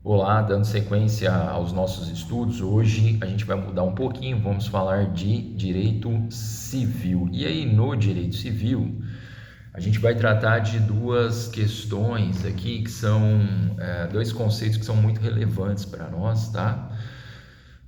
Olá, dando sequência aos nossos estudos, hoje a gente vai mudar um pouquinho, vamos falar de direito civil. E aí, no direito civil, a gente vai tratar de duas questões aqui que são dois conceitos que são muito relevantes para nós, tá?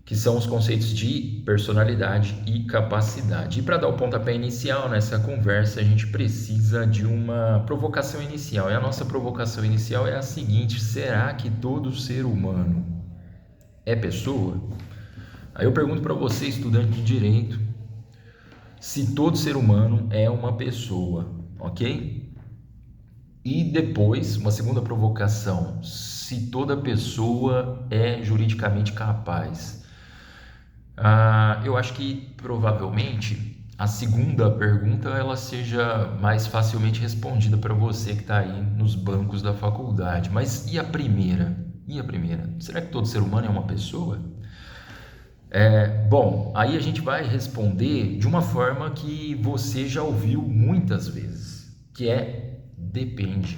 Que são os conceitos de personalidade e capacidade. E para dar o pontapé inicial nessa conversa, a gente precisa de uma provocação inicial. E a nossa provocação inicial é a seguinte: será que todo ser humano é pessoa? Aí eu pergunto para você, estudante de direito, se todo ser humano é uma pessoa, ok? E depois, uma segunda provocação: se toda pessoa é juridicamente capaz. Eu acho que provavelmente a segunda pergunta ela seja mais facilmente respondida para você que está aí nos bancos da faculdade. Mas e a primeira? E a primeira? Será que todo ser humano é uma pessoa? Bom, aí a gente vai responder de uma forma que você já ouviu muitas vezes, que é depende.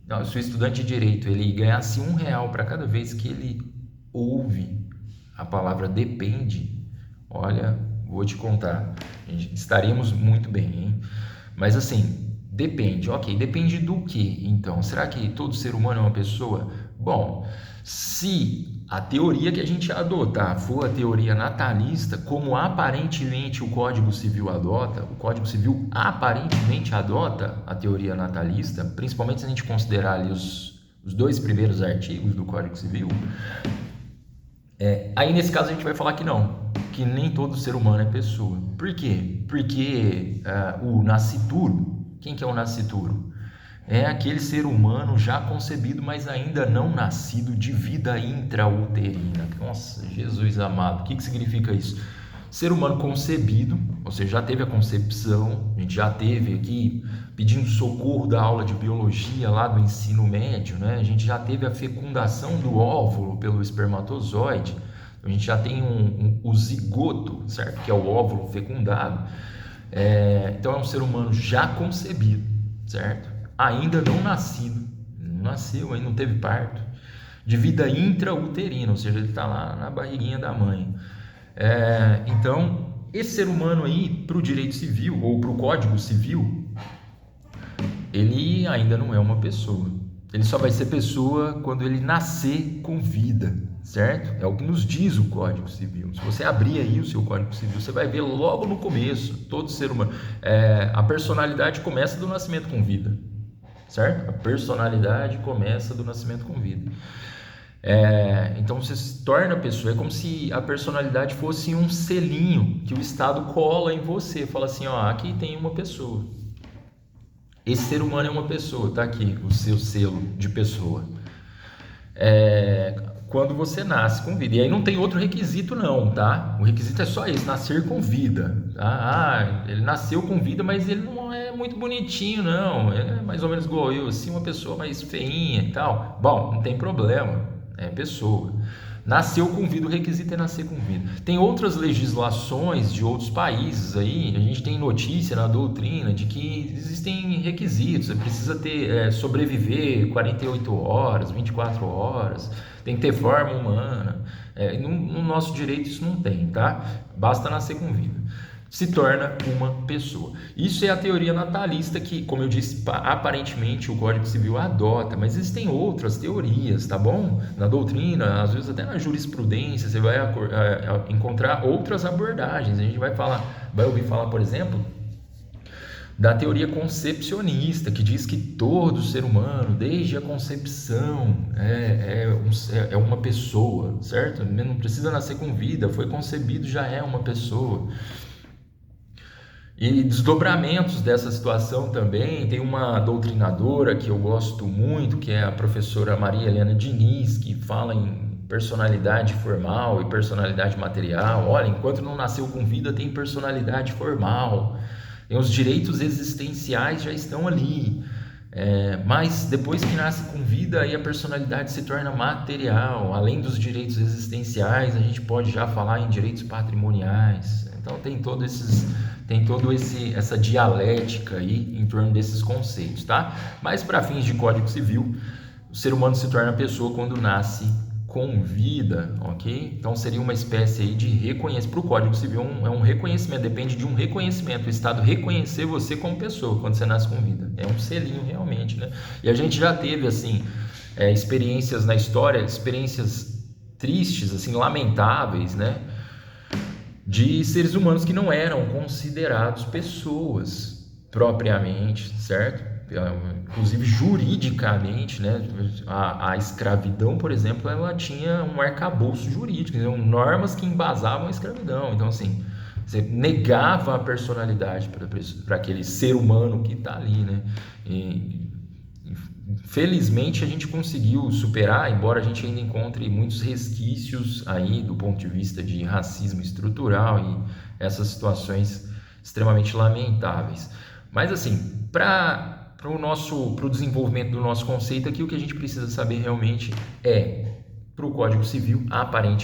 Não, se o estudante de direito ele ganhasse R$ 1 para cada vez que ele ouve a palavra depende, olha, vou te contar, estaríamos muito bem, hein? Mas assim, depende, ok, depende do que então? Será que todo ser humano é uma pessoa? Bom, se a teoria que a gente adotar for a teoria natalista, como aparentemente o Código Civil adota, o Código Civil aparentemente adota a teoria natalista, principalmente se a gente considerar ali os dois primeiros artigos do Código Civil, aí nesse caso a gente vai falar que não, que nem todo ser humano é pessoa. Por quê? Porque o nascituro, quem que é o nascituro? É aquele ser humano já concebido, mas ainda não nascido de vida intrauterina. Nossa, Jesus amado, o que significa isso? Ser humano concebido, ou seja, já teve a concepção, a gente já teve aqui pedindo socorro da aula de biologia lá do ensino médio, né? A gente já teve a fecundação do óvulo pelo espermatozoide, a gente já tem o zigoto, certo? Que é o óvulo fecundado. Então é um ser humano já concebido, certo? Ainda não nascido, não nasceu, ainda não teve parto, de vida intrauterina, ou seja, ele está lá na barriguinha da mãe. Então, esse ser humano aí, para o direito civil ou para o Código Civil, ele ainda não é uma pessoa. Ele só vai ser pessoa quando ele nascer com vida, certo? É o que nos diz o Código Civil. Se você abrir aí o seu Código Civil, você vai ver logo no começo, todo ser humano. A personalidade começa do nascimento com vida, certo? A personalidade começa do nascimento com vida. Então você se torna pessoa, é como se a personalidade fosse um selinho que o Estado cola em você, fala assim, ó, aqui tem uma pessoa. Esse ser humano é uma pessoa, tá aqui o seu selo de pessoa. Quando você nasce com vida. E aí não tem outro requisito não, tá? O requisito é só esse, nascer com vida. Tá? Ele nasceu com vida, mas ele não é muito bonitinho não. Ele é mais ou menos igual eu, assim, uma pessoa mais feinha e tal. Bom, não tem problema, é pessoa. Nasceu com vida, o requisito é nascer com vida. Tem outras legislações de outros países aí, a gente tem notícia na doutrina de que existem requisitos, você precisa ter, sobreviver 48 horas, 24 horas, tem que ter forma humana. No nosso direito isso não tem, tá? Basta nascer com vida. Se torna uma pessoa. Isso é a teoria natalista que, como eu disse, aparentemente o Código Civil adota, mas existem outras teorias, tá bom? Na doutrina, às vezes até na jurisprudência, você vai encontrar outras abordagens. A gente vai ouvir falar, por exemplo, da teoria concepcionista, que diz que todo ser humano, desde a concepção, é uma pessoa, certo? Não precisa nascer com vida, foi concebido, já é uma pessoa. E desdobramentos dessa situação também, tem uma doutrinadora que eu gosto muito, que é a professora Maria Helena Diniz, que fala em personalidade formal e personalidade material. Olha, enquanto não nasceu com vida, tem personalidade formal, tem os direitos existenciais já estão ali, mas depois que nasce com vida, aí a personalidade se torna material. Além dos direitos existenciais, a gente pode já falar em direitos patrimoniais. Então tem toda essa dialética aí em torno desses conceitos, tá? Mas para fins de Código Civil, o ser humano se torna pessoa quando nasce com vida, ok? Então seria uma espécie aí de reconhecimento. Para o Código Civil é um reconhecimento, depende de um reconhecimento, o Estado reconhecer você como pessoa quando você nasce com vida. É um selinho realmente, né? E a gente já teve, assim, experiências na história, experiências tristes, assim, lamentáveis, né? De seres humanos que não eram considerados pessoas propriamente, certo? Inclusive juridicamente, né? A escravidão, por exemplo, ela tinha um arcabouço jurídico, normas que embasavam a escravidão. Então, assim, você negava a personalidade para aquele ser humano que está ali, né? Felizmente a gente conseguiu superar, embora a gente ainda encontre muitos resquícios aí do ponto de vista de racismo estrutural e essas situações extremamente lamentáveis. Mas assim, para o desenvolvimento do nosso conceito aqui, o que a gente precisa saber realmente para o Código Civil,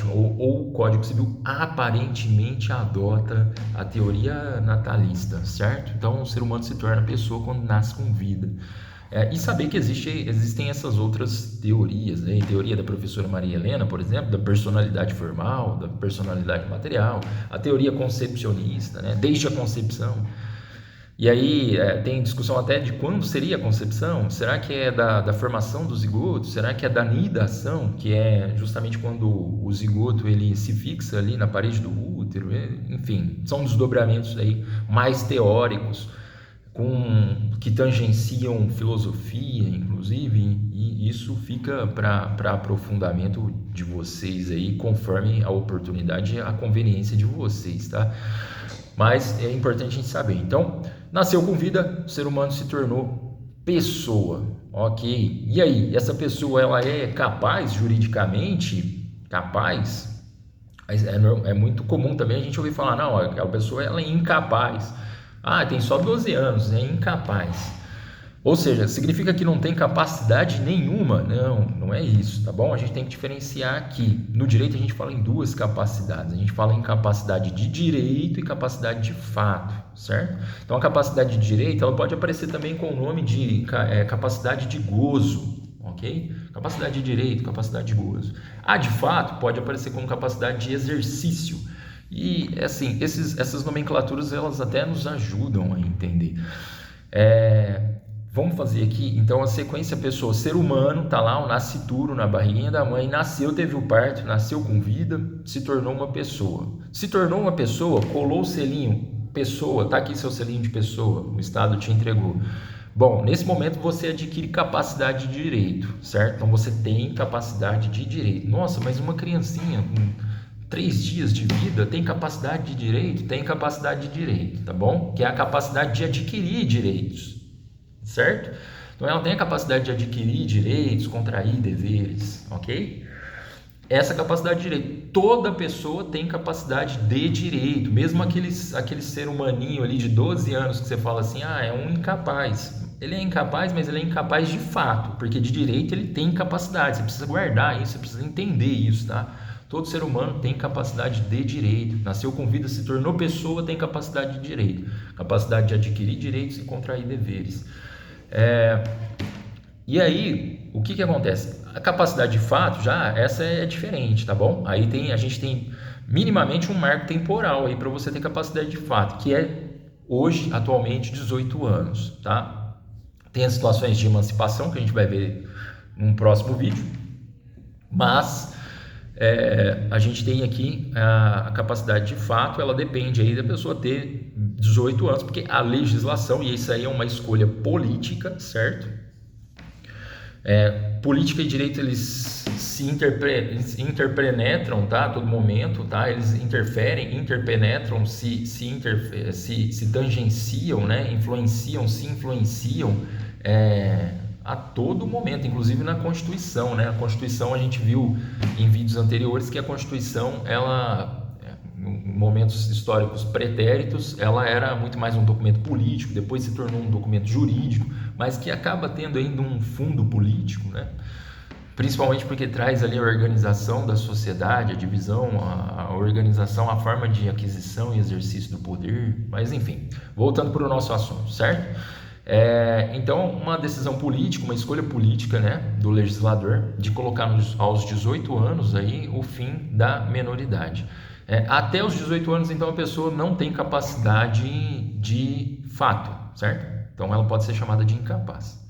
o Código Civil aparentemente adota a teoria natalista, certo? Então o ser humano se torna pessoa quando nasce com vida. E saber que existem essas outras teorias, né? A teoria da professora Maria Helena, por exemplo, da personalidade formal, da personalidade material, a teoria concepcionista, né? Desde a concepção. E aí tem discussão até de quando seria a concepção. Será que é da formação do zigoto? Será que é da nidação, que é justamente quando o zigoto ele se fixa ali na parede do útero? Enfim, são desdobramentos aí mais teóricos, que tangenciam filosofia, inclusive, e isso fica para aprofundamento de vocês aí, conforme a oportunidade e a conveniência de vocês, tá? Mas é importante a gente saber. Então, nasceu com vida, o ser humano se tornou pessoa, ok? E aí, essa pessoa, ela é capaz, juridicamente, capaz? É muito comum também a gente ouvir falar, não, a pessoa ela é incapaz. Tem só 12 anos, é incapaz. Ou seja, significa que não tem capacidade nenhuma? Não é isso, tá bom? A gente tem que diferenciar aqui. No direito a gente fala em duas capacidades. A gente fala em capacidade de direito e capacidade de fato, certo? Então a capacidade de direito, ela pode aparecer também com o nome de capacidade de gozo, ok? Capacidade de direito, capacidade de gozo. A de fato pode aparecer como capacidade de exercício. E assim, essas nomenclaturas elas até nos ajudam a entender. Vamos fazer aqui, então, a sequência pessoa, ser humano, tá lá, o nascituro na barriguinha da mãe, nasceu, teve o parto, nasceu com vida, se tornou uma pessoa. Se tornou uma pessoa, colou o selinho, pessoa, tá aqui seu selinho de pessoa, o Estado te entregou. Bom, nesse momento você adquire capacidade de direito, certo? Então você tem capacidade de direito. Nossa, mas uma criancinha com 3 dias de vida tem capacidade de direito? Tem capacidade de direito, tá bom? Que é a capacidade de adquirir direitos. Certo? Então ela tem a capacidade de adquirir direitos, contrair deveres, ok? Essa capacidade de direito, toda pessoa tem capacidade de direito, mesmo aquele ser humaninho ali de 12 anos que você fala assim, é um incapaz. Ele é incapaz, mas ele é incapaz de fato, porque de direito ele tem capacidade, você precisa guardar isso, você precisa entender isso, tá? Todo ser humano tem capacidade de direito, nasceu com vida, se tornou pessoa, tem capacidade de direito, capacidade de adquirir direitos e contrair deveres. E aí, o que acontece? A capacidade de fato, essa é diferente, tá bom? Aí a gente tem minimamente um marco temporal aí para você ter capacidade de fato, que é hoje, atualmente, 18 anos, tá? Tem as situações de emancipação que a gente vai ver num próximo vídeo, mas a gente tem aqui a capacidade de fato, ela depende aí da pessoa ter 18 anos, porque a legislação, e isso aí é uma escolha política, certo? Política e direito, eles se interpenetram, tá? A todo momento, tá? Eles interferem, interpenetram, se tangenciam, né? Se influenciam a todo momento, inclusive na Constituição, né? A Constituição, a gente viu em vídeos anteriores que a Constituição, ela, em momentos históricos pretéritos, ela era muito mais um documento político, depois se tornou um documento jurídico, mas que acaba tendo ainda um fundo político, né? Principalmente porque traz ali a organização da sociedade, a divisão, a organização, a forma de aquisição e exercício do poder, mas enfim, voltando para o nosso assunto, certo? Então, uma decisão política, uma escolha política, né, do legislador de colocar aos 18 anos aí o fim da menoridade. Até os 18 anos, então, a pessoa não tem capacidade de fato, certo? Então, ela pode ser chamada de incapaz.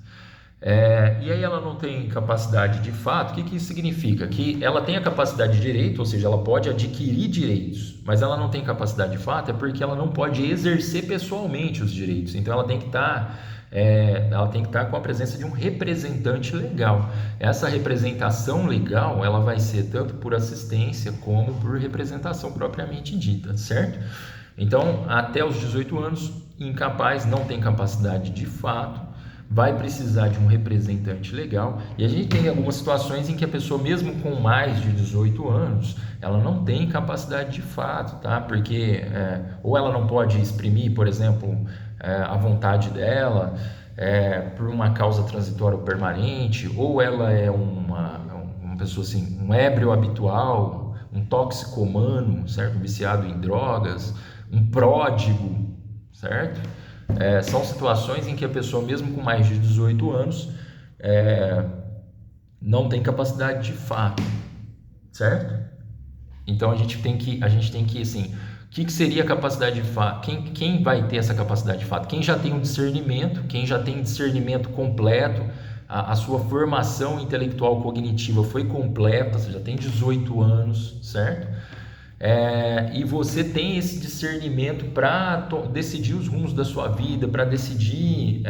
E aí ela não tem capacidade de fato. O que isso significa? Que ela tem a capacidade de direito, ou seja, ela pode adquirir direitos, mas ela não tem capacidade de fato, é porque ela não pode exercer pessoalmente os direitos. Então ela tem que estar com a presença de um representante legal. Essa representação legal, ela vai ser tanto por assistência como por representação propriamente dita, certo? Então, até os 18 anos, incapaz, não tem capacidade de fato, vai precisar de um representante legal. E a gente tem algumas situações em que a pessoa, mesmo com mais de 18 anos, ela não tem capacidade de fato, tá? Porque ou ela não pode exprimir, por exemplo, a vontade dela por uma causa transitória ou permanente, ou ela é uma pessoa assim, um ébrio habitual, um toxicomano, certo? Viciado em drogas, um pródigo, certo? São situações em que a pessoa, mesmo com mais de 18 anos, não tem capacidade de fato, certo? Então a gente tem que assim, o que seria a capacidade de fato? Quem vai ter essa capacidade de fato? Quem já tem um discernimento, quem já tem discernimento completo, a sua formação intelectual cognitiva foi completa, você já tem 18 anos, certo? E você tem esse discernimento para decidir os rumos da sua vida, para decidir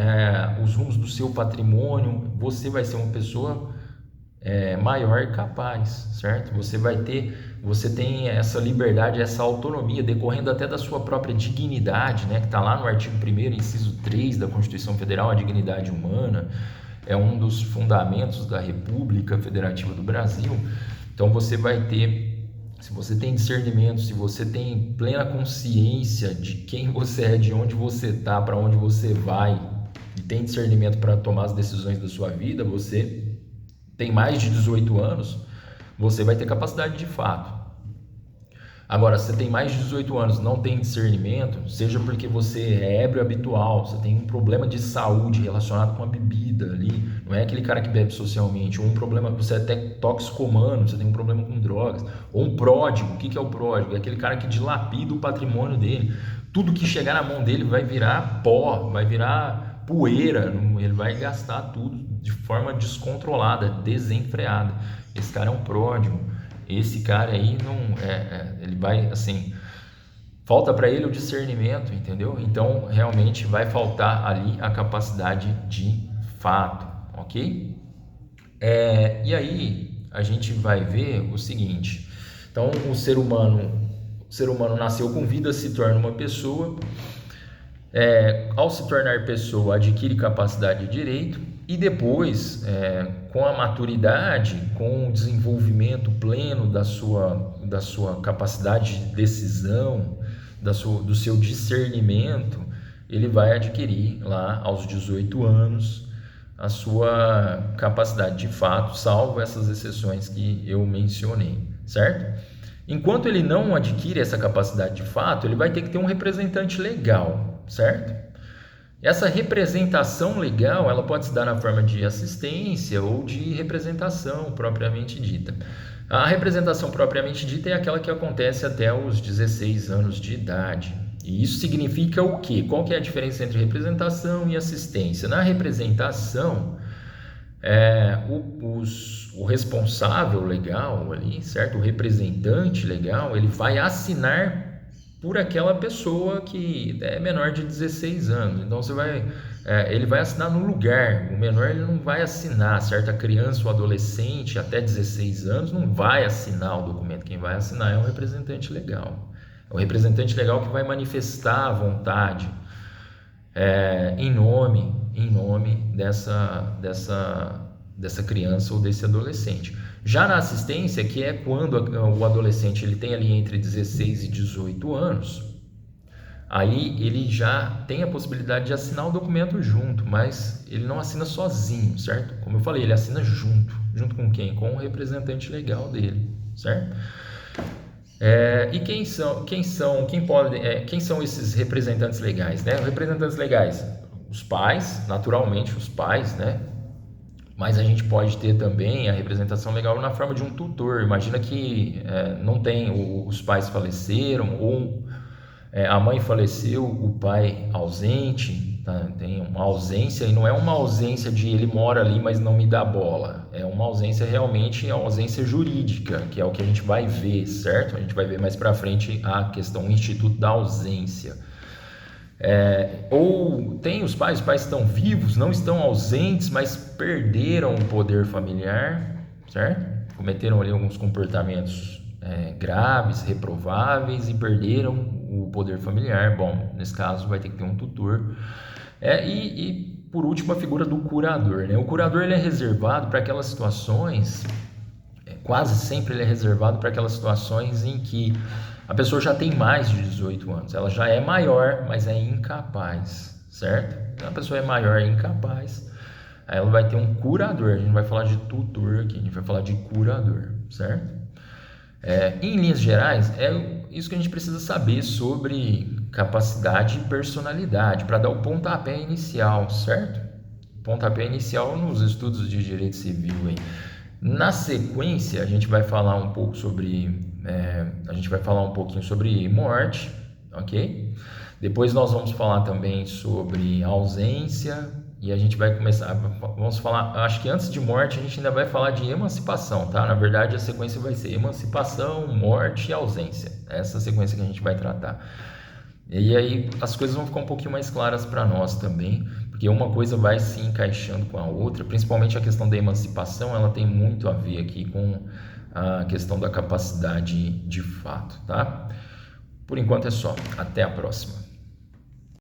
os rumos do seu patrimônio. Você vai ser uma pessoa maior e capaz, certo? Você tem essa liberdade, essa autonomia, decorrendo até da sua própria dignidade, né? Que está lá no artigo 1º, inciso 3 da Constituição Federal, a dignidade humana. É um dos fundamentos da República Federativa do Brasil. Então você vai ter, se você tem discernimento, se você tem plena consciência de quem você é, de onde você está, para onde você vai, e tem discernimento para tomar as decisões da sua vida, você tem mais de 18 anos, você vai ter capacidade de fato. Agora, se você tem mais de 18 anos, não tem discernimento, seja porque você é ébrio habitual, você tem um problema de saúde relacionado com a bebida ali, não é aquele cara que bebe socialmente, ou um problema, você é até toxicomano, você tem um problema com drogas, ou um pródigo. O que é o pródigo? É aquele cara que dilapida o patrimônio dele, tudo que chegar na mão dele vai virar pó, vai virar poeira, ele vai gastar tudo de forma descontrolada, desenfreada. Esse cara é um pródigo. Esse cara aí ele vai assim, falta para ele o discernimento, entendeu? Então realmente vai faltar ali a capacidade de fato, ok? E aí a gente vai ver o seguinte. Então o ser humano nasceu com vida, se torna uma pessoa. Ao se tornar pessoa, adquire capacidade de direito, e depois, com a maturidade, com o desenvolvimento pleno da sua capacidade de decisão, do seu discernimento, ele vai adquirir lá aos 18 anos a sua capacidade de fato, salvo essas exceções que eu mencionei, certo? Enquanto ele não adquire essa capacidade de fato, ele vai ter que ter um representante legal, certo? Essa representação legal, ela pode se dar na forma de assistência ou de representação propriamente dita. A representação propriamente dita é aquela que acontece até os 16 anos de idade. E isso significa o quê? Qual que é a diferença entre representação e assistência? Na representação, o responsável legal ali, certo? O representante legal, ele vai assinar por aquela pessoa que é menor de 16 anos. Então ele vai assinar no lugar. O menor ele não vai assinar, certo? A criança ou adolescente até 16 anos não vai assinar o documento. Quem vai assinar é um representante legal. É o representante legal que vai manifestar a vontade em nome dessa criança ou desse adolescente. Já na assistência, que é quando o adolescente ele tem ali entre 16 e 18 anos, aí ele já tem a possibilidade de assinar o documento junto, mas ele não assina sozinho, certo? Como eu falei, ele assina junto com quem? Com o representante legal dele, certo? E quem são esses representantes legais, né? Os representantes legais, os pais, naturalmente os pais, né? Mas a gente pode ter também a representação legal na forma de um tutor. Imagina que não tem, os pais faleceram, ou a mãe faleceu, o pai ausente, tá? Tem uma ausência, e não é uma ausência de ele mora ali, mas não me dá bola. É uma ausência realmente, ausência jurídica, que é o que a gente vai ver, certo? A gente vai ver mais para frente a questão, o instituto da ausência. Ou tem os pais estão vivos, não estão ausentes, mas perderam o poder familiar, certo? Cometeram ali alguns comportamentos graves, reprováveis e perderam o poder familiar. Bom, nesse caso vai ter que ter um tutor. E por último, a figura do curador, né? O curador ele é reservado para aquelas situações, quase sempre ele é reservado para aquelas situações em que a pessoa já tem mais de 18 anos, ela já é maior, mas é incapaz, certo? Então a pessoa é maior e incapaz, aí ela vai ter um curador, a gente não vai falar de tutor aqui, a gente vai falar de curador, certo? Em linhas gerais, é isso que a gente precisa saber sobre capacidade e personalidade, para dar o pontapé inicial, certo? Pontapé inicial nos estudos de direito civil aí. Na sequência, a gente vai falar um pouco sobre, a gente vai falar um pouquinho sobre morte, ok? Depois nós vamos falar também sobre ausência e a gente vai começar, vamos falar, acho que antes de morte a gente ainda vai falar de emancipação, tá? Na verdade a sequência vai ser emancipação, morte e ausência, essa sequência que a gente vai tratar. E aí as coisas vão ficar um pouquinho mais claras para nós também, porque uma coisa vai se encaixando com a outra, principalmente a questão da emancipação, ela tem muito a ver aqui com a questão da capacidade de fato, tá? Por enquanto é só, até a próxima.